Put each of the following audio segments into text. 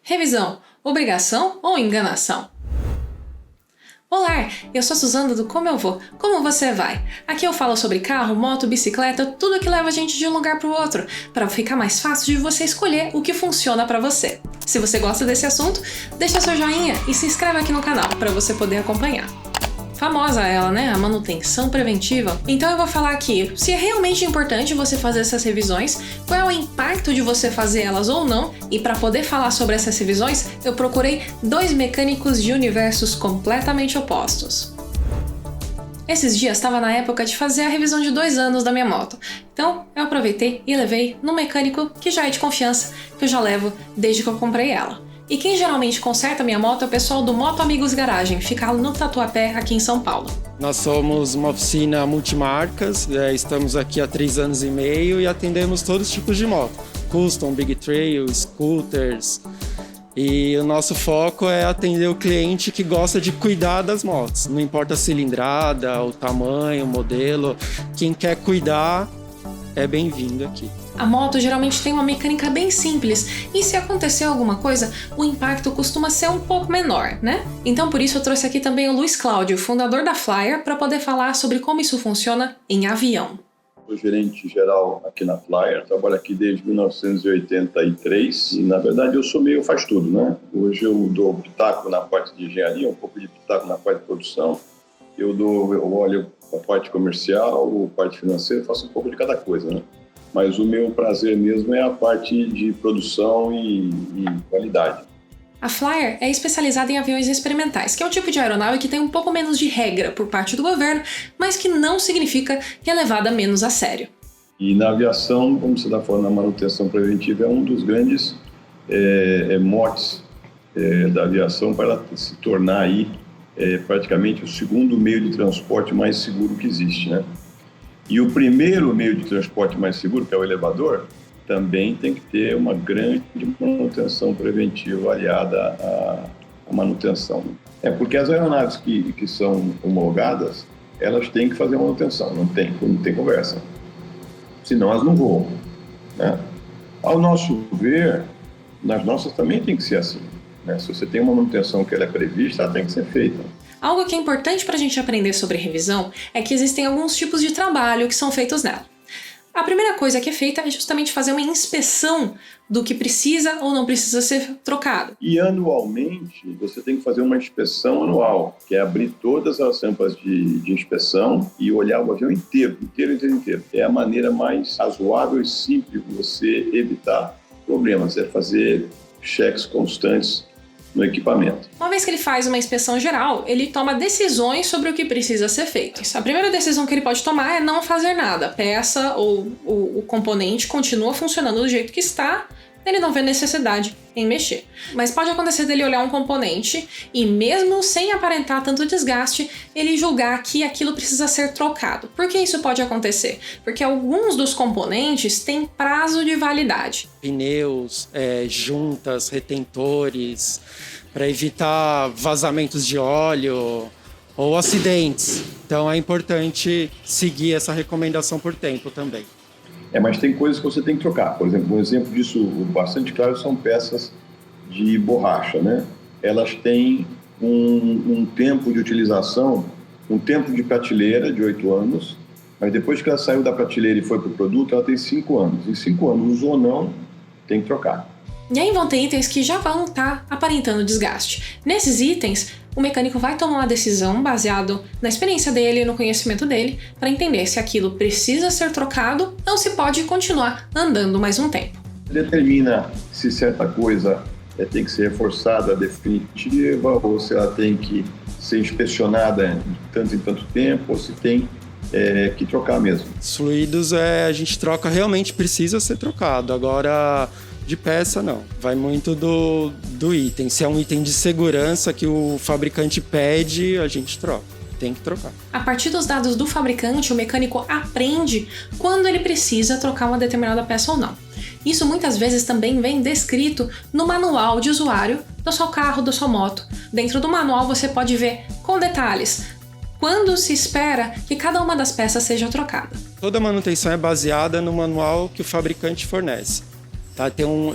Revisão, obrigação ou enganação? Olá, eu sou a Suzana do Como Eu Vou, Como Você Vai. Aqui eu falo sobre carro, moto, bicicleta, tudo que leva a gente de um lugar para o outro, para ficar mais fácil de você escolher o que funciona para você. Se você gosta desse assunto, deixa seu joinha e se inscreve aqui no canal para você poder acompanhar. Famosa ela, né? A manutenção preventiva. Então eu vou falar aqui se é realmente importante você fazer essas revisões, qual é o impacto de você fazer elas ou não, e para poder falar sobre essas revisões, eu procurei dois mecânicos de universos completamente opostos. Esses dias estava na época de fazer a revisão de 2 anos da minha moto, então eu aproveitei e levei no mecânico que já é de confiança, que eu já levo desde que eu comprei ela. E quem geralmente conserta minha moto é o pessoal do Moto Amigos Garagem, fica no Tatuapé, aqui em São Paulo. Nós somos uma oficina multimarcas, estamos aqui há 3 anos e meio e atendemos todos os tipos de moto. Custom, Big Trail, scooters. E o nosso foco é atender o cliente que gosta de cuidar das motos. Não importa a cilindrada, o tamanho, o modelo. Quem quer cuidar é bem-vindo aqui. A moto geralmente tem uma mecânica bem simples e se acontecer alguma coisa, o impacto costuma ser um pouco menor, né? Então por isso eu trouxe aqui também o Luiz Cláudio, fundador da Flyer, para poder falar sobre como isso funciona em avião. Sou gerente geral aqui na Flyer, trabalho aqui desde 1983 e na verdade eu sou meio faz tudo, né? Hoje eu dou pitaco na parte de engenharia, um pouco de pitaco na parte de produção, eu olho a parte comercial, a parte financeira, faço um pouco de cada coisa, né? Mas o meu prazer mesmo é a parte de produção e qualidade. A Flyer é especializada em aviões experimentais, que é um tipo de aeronave que tem um pouco menos de regra por parte do governo, mas que não significa que é levada menos a sério. E na aviação, como você está falando, a manutenção preventiva é um dos grandes motes da aviação para se tornar aí praticamente o segundo meio de transporte mais seguro que existe, né? E o primeiro meio de transporte mais seguro, que é o elevador, também tem que ter uma grande manutenção preventiva aliada à manutenção. Porque as aeronaves que são homologadas, elas têm que fazer manutenção, não tem conversa. Senão elas não voam, né? Ao nosso ver, nas nossas também tem que ser assim, né? Se você tem uma manutenção que ela é prevista, ela tem que ser feita. Algo que é importante para a gente aprender sobre revisão é que existem alguns tipos de trabalho que são feitos nela. A primeira coisa que é feita é justamente fazer uma inspeção do que precisa ou não precisa ser trocado. E anualmente você tem que fazer uma inspeção anual, que é abrir todas as tampas de inspeção e olhar o avião inteiro. É a maneira mais razoável e simples de você evitar problemas, é fazer cheques constantes no equipamento. Uma vez que ele faz uma inspeção geral, ele toma decisões sobre o que precisa ser feito. A primeira decisão que ele pode tomar é não fazer nada. A peça ou o componente continua funcionando do jeito que está, ele não vê necessidade em mexer. Mas pode acontecer dele olhar um componente e mesmo sem aparentar tanto desgaste, ele julgar que aquilo precisa ser trocado. Por que isso pode acontecer? Porque alguns dos componentes têm prazo de validade. Pneus, juntas, retentores, para evitar vazamentos de óleo ou acidentes. Então é importante seguir essa recomendação por tempo também. Mas tem coisas que você tem que trocar. Por exemplo, um exemplo disso bastante claro são peças de borracha, né? Elas têm um tempo de utilização, um tempo de prateleira de 8 anos, mas depois que ela saiu da prateleira e foi para o produto, ela tem 5 anos. Em 5 anos, usou ou não, tem que trocar. E aí vão ter itens que já vão estar aparentando desgaste. Nesses itens, o mecânico vai tomar uma decisão baseado na experiência dele e no conhecimento dele para entender se aquilo precisa ser trocado ou se pode continuar andando mais um tempo. Determina se certa coisa tem que ser reforçada definitiva ou se ela tem que ser inspecionada de tanto em tanto tempo ou se tem que trocar mesmo. Os fluidos a gente troca, realmente precisa ser trocado. Agora, de peça, não. Vai muito do item. Se é um item de segurança que o fabricante pede, a gente troca. Tem que trocar. A partir dos dados do fabricante, o mecânico aprende quando ele precisa trocar uma determinada peça ou não. Isso muitas vezes também vem descrito no manual de usuário do seu carro, da sua moto. Dentro do manual você pode ver com detalhes quando se espera que cada uma das peças seja trocada. Toda manutenção é baseada no manual que o fabricante fornece. Tá?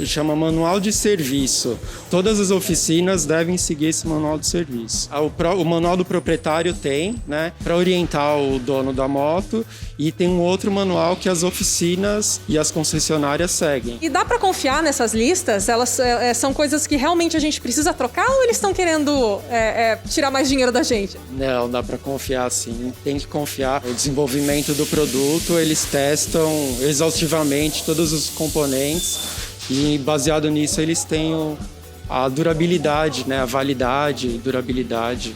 Chama Manual de Serviço. Todas as oficinas devem seguir esse Manual de Serviço. O Manual do Proprietário tem, né, para orientar o dono da moto, e tem um outro manual que as oficinas e as concessionárias seguem. E dá para confiar nessas listas? Elas são coisas que realmente a gente precisa trocar ou eles estão querendo tirar mais dinheiro da gente? Não, dá para confiar sim. Tem que confiar. O desenvolvimento do produto, eles testam exaustivamente todos os componentes e baseado nisso eles têm a durabilidade, né? A validade e durabilidade.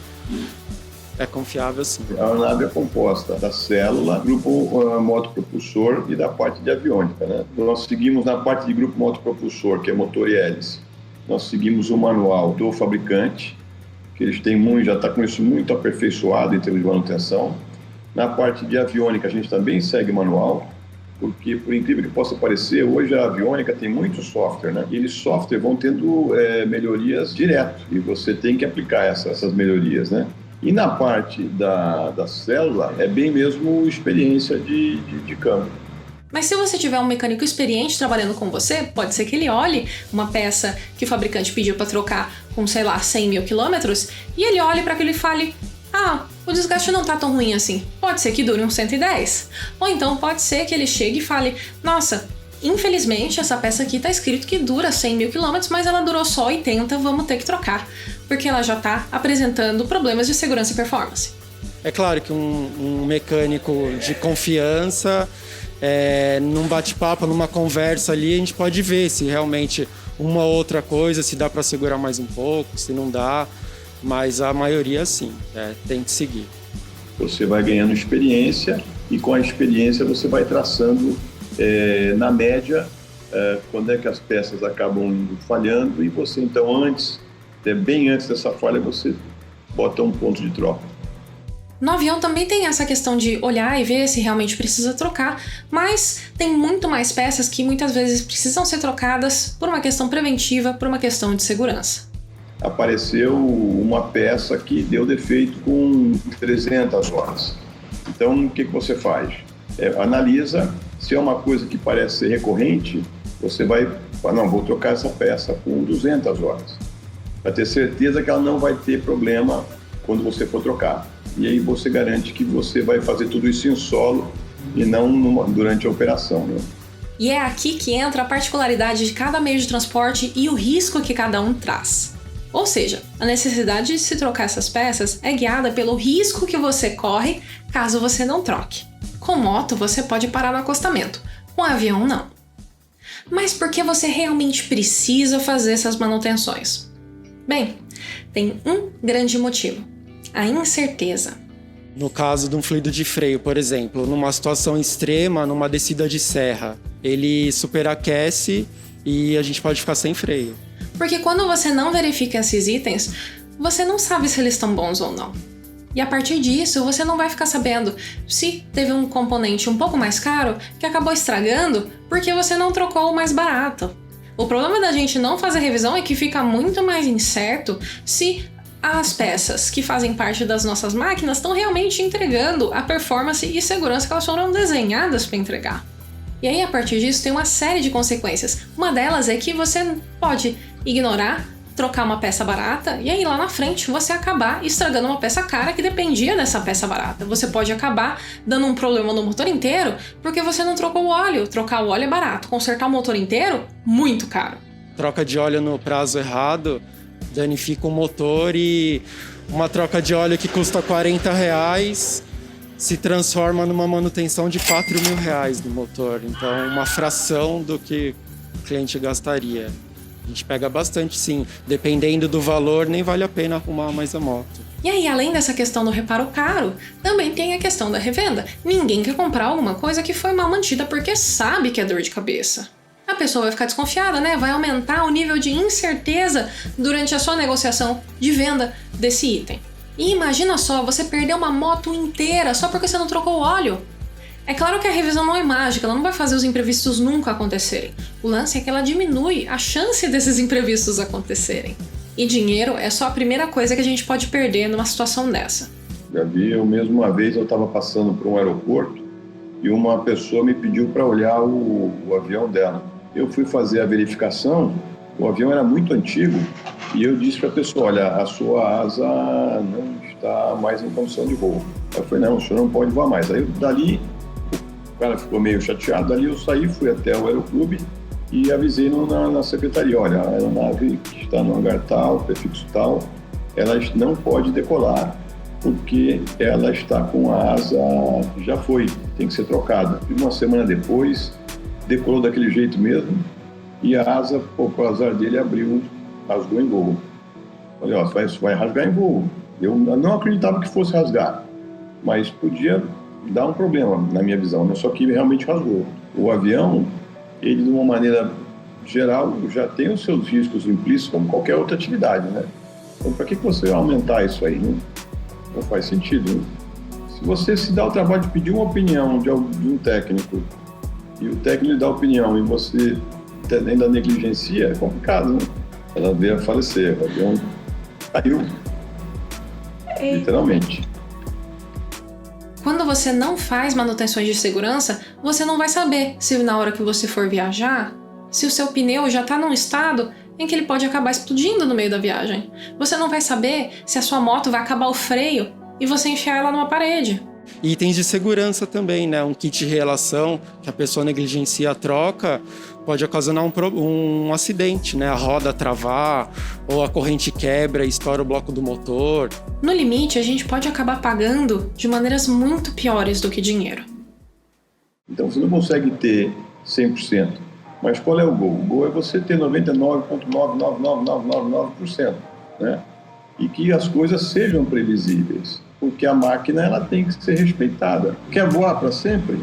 É confiável sim. A aeronave é composta da célula, grupo motopropulsor e da parte de aviônica, né? Nós seguimos na parte de grupo motopropulsor, que é motor e hélice. Nós seguimos o manual do fabricante, que eles têm já está com isso muito aperfeiçoado em termos de manutenção. Na parte de aviônica a gente também segue manual, porque por incrível que possa parecer, hoje a aviônica tem muito software, né? E eles software vão tendo melhorias direto e você tem que aplicar essas melhorias, né? E na parte da célula, é bem mesmo experiência de campo. Mas se você tiver um mecânico experiente trabalhando com você, pode ser que ele olhe uma peça que o fabricante pediu para trocar com, 100 mil quilômetros, e ele olhe para aquilo e fale: o desgaste não tá tão ruim assim, pode ser que dure uns 110. Ou então pode ser que ele chegue e fale: nossa, infelizmente essa peça aqui tá escrito que dura 100 mil quilômetros, mas ela durou só 80, vamos ter que trocar, porque ela já tá apresentando problemas de segurança e performance. É claro que um mecânico de confiança, num bate-papo, numa conversa ali, a gente pode ver se realmente uma outra coisa, se dá para segurar mais um pouco, se não dá, mas a maioria sim, tem que seguir. Você vai ganhando experiência e com a experiência você vai traçando, na média, quando é que as peças acabam falhando e você então bem antes dessa falha, você bota um ponto de troca. No avião também tem essa questão de olhar e ver se realmente precisa trocar, mas tem muito mais peças que muitas vezes precisam ser trocadas por uma questão preventiva, por uma questão de segurança. Apareceu uma peça que deu defeito com 300 horas. Então, o que você faz? Analisa, se é uma coisa que parece ser recorrente, você vai falar: não, vou trocar essa peça com 200 horas. Para ter certeza que ela não vai ter problema quando você for trocar. E aí você garante que você vai fazer tudo isso em solo e não durante a operação, né? E é aqui que entra a particularidade de cada meio de transporte e o risco que cada um traz. Ou seja, a necessidade de se trocar essas peças é guiada pelo risco que você corre caso você não troque. Com moto, você pode parar no acostamento. Com avião, não. Mas por que você realmente precisa fazer essas manutenções? Bem, tem um grande motivo: a incerteza. No caso de um fluido de freio, por exemplo, numa situação extrema, numa descida de serra, ele superaquece e a gente pode ficar sem freio. Porque quando você não verifica esses itens, você não sabe se eles estão bons ou não. E a partir disso, você não vai ficar sabendo se teve um componente um pouco mais caro que acabou estragando porque você não trocou o mais barato. O problema da gente não fazer revisão é que fica muito mais incerto se as peças que fazem parte das nossas máquinas estão realmente entregando a performance e segurança que elas foram desenhadas para entregar. E aí, a partir disso, tem uma série de consequências. Uma delas é que você pode ignorar, trocar uma peça barata, e aí lá na frente você acabar estragando uma peça cara que dependia dessa peça barata. Você pode acabar dando um problema no motor inteiro porque você não trocou o óleo. Trocar o óleo é barato, consertar o motor inteiro, muito caro. Troca de óleo no prazo errado danifica o motor, e uma troca de óleo que custa R$40 se transforma numa manutenção de R$4.000 no motor. Então, uma fração do que o cliente gastaria. A gente pega bastante, sim. Dependendo do valor, nem vale a pena arrumar mais a moto. E aí, além dessa questão do reparo caro, também tem a questão da revenda. Ninguém quer comprar alguma coisa que foi mal mantida porque sabe que é dor de cabeça. A pessoa vai ficar desconfiada, né? Vai aumentar o nível de incerteza durante a sua negociação de venda desse item. E imagina só, você perder uma moto inteira só porque você não trocou o óleo. É claro que a revisão não é mágica, ela não vai fazer os imprevistos nunca acontecerem. O lance é que ela diminui a chance desses imprevistos acontecerem. E dinheiro é só a primeira coisa que a gente pode perder numa situação dessa. Eu mesmo uma vez eu estava passando por um aeroporto e uma pessoa me pediu para olhar o avião dela. eu fui fazer a verificação, o avião era muito antigo, e eu disse para a pessoa, olha, a sua asa não está mais em condição de voo. Eu falei, não, o senhor não pode voar mais. Aí dali, o cara ficou meio chateado, dali eu saí, fui até o aeroclube e avisei na secretaria, olha, a aeronave que está no hangar tal, prefixo tal, ela não pode decolar, porque ela está com a asa, já foi, tem que ser trocada. E uma semana depois, decolou daquele jeito mesmo, e a asa, por azar dele, abriu, rasgou em voo. Falei, ó, vai rasgar em voo. Eu não acreditava que fosse rasgar, mas podia dar um problema, na minha visão, né? Só que realmente rasgou. O avião, ele, de uma maneira geral, já tem os seus riscos implícitos, como qualquer outra atividade, né? Então, para que você vai aumentar isso aí, né? Não faz sentido, né? Se você se dá o trabalho de pedir uma opinião de um técnico, e o técnico lhe dá opinião, e você ainda negligencia, é complicado, né? Ela veio a falecer, o avião caiu, literalmente. Quando você não faz manutenções de segurança, você não vai saber se na hora que você for viajar, se o seu pneu já está num estado em que ele pode acabar explodindo no meio da viagem. Você não vai saber se a sua moto vai acabar o freio e você enfiar ela numa parede. Itens de segurança também, né? Um kit de relação que a pessoa negligencia a troca pode ocasionar um acidente, né? A roda travar ou a corrente quebra e estoura o bloco do motor. No limite, a gente pode acabar pagando de maneiras muito piores do que dinheiro. Então você não consegue ter 100%. Mas qual é o gol? O gol é você ter 99,99999%, né? E que as coisas sejam previsíveis, porque a máquina ela tem que ser respeitada. Quer voar para sempre?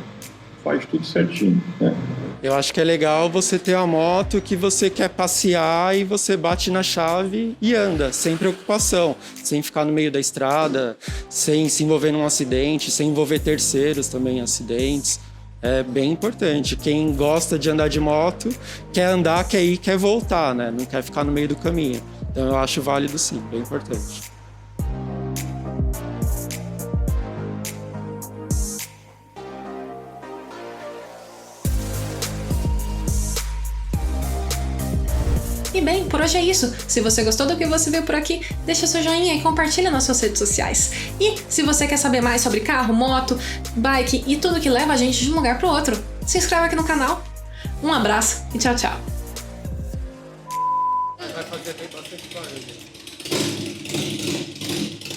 Faz tudo certinho, né? Eu acho que é legal você ter uma moto que você quer passear e você bate na chave e anda, sem preocupação, sem ficar no meio da estrada, sem se envolver num acidente, sem envolver terceiros também em acidentes. É bem importante. Quem gosta de andar de moto, quer andar, quer ir, quer voltar, né? Não quer ficar no meio do caminho. Então eu acho válido sim, bem importante. E bem, por hoje é isso. Se você gostou do que você viu por aqui, deixa seu joinha e compartilha nas suas redes sociais. E se você quer saber mais sobre carro, moto, bike e tudo que leva a gente de um lugar pro outro, se inscreve aqui no canal. Um abraço e tchau, tchau. Vai fazer bastante barulho.